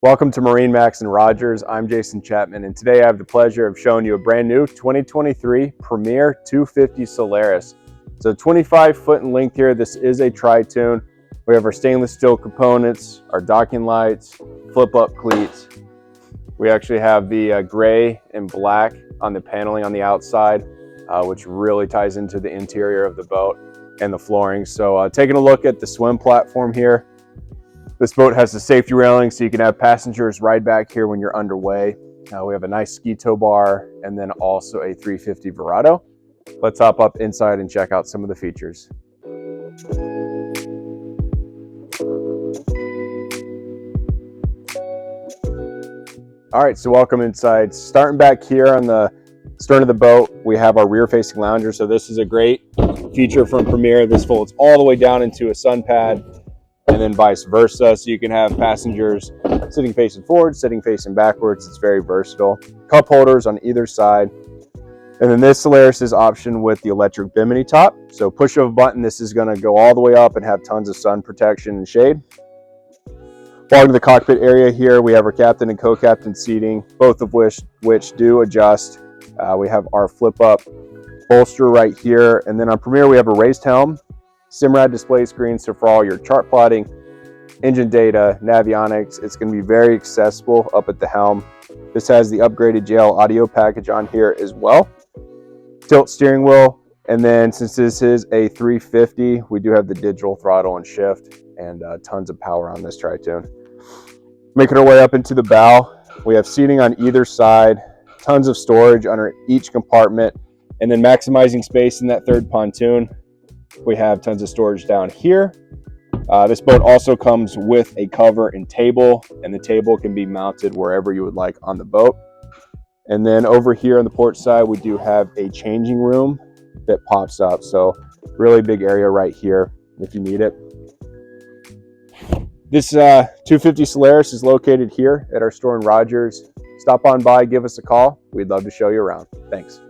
Welcome to MarineMax and Rogers. I'm Jason Chapman, and today I have the pleasure of showing you a brand new 2023 Premier 250 Solaris. So 25 foot in length here. This is a tri-toon. We have our stainless steel components, our docking lights, flip up cleats. We actually have the gray and black on the paneling on the outside, which really ties into the interior of the boat and the flooring. So taking a look at the swim platform here. This boat has the safety railing so you can have passengers ride back here when you're underway. We have a nice ski tow bar and then also a 350 Verado. Let's hop up inside and check out some of the features. All right, so welcome inside. Starting back here on the stern of the boat, we have our rear facing lounger. So this is a great feature from Premier. This folds all the way down into a sun pad, and then vice versa. So you can have passengers sitting facing forward, sitting facing backwards. It's very versatile. Cup holders on either side. And then this Solaris is optioned with the electric bimini top. So push of a button, this is gonna go all the way up and have tons of sun protection and shade. Walking to the cockpit area here, we have our captain and co-captain seating, both of which do adjust. We have our flip up bolster right here. And then on Premier, we have a raised helm, Simrad display screen, so for all your chart plotting, engine data, navionics, it's going to be very accessible up at the helm. This has the upgraded JL audio package on here as well. Tilt steering wheel, and then since this is a 350, we do have the digital throttle and shift, and tons of power on this tri-toon. Making our way up into the bow, we have seating on either side, tons of storage under each compartment, and then maximizing space in that third pontoon. We have tons of storage down here. This boat also comes with a cover and table, and the table can be mounted wherever you would like on the boat. And then over here on the port side, we do have a changing room that pops up. So really big area right here if you need it. This 250 Solaris is located here at our store in Rogers. Stop on by, give us a call. We'd love to show you around. Thanks.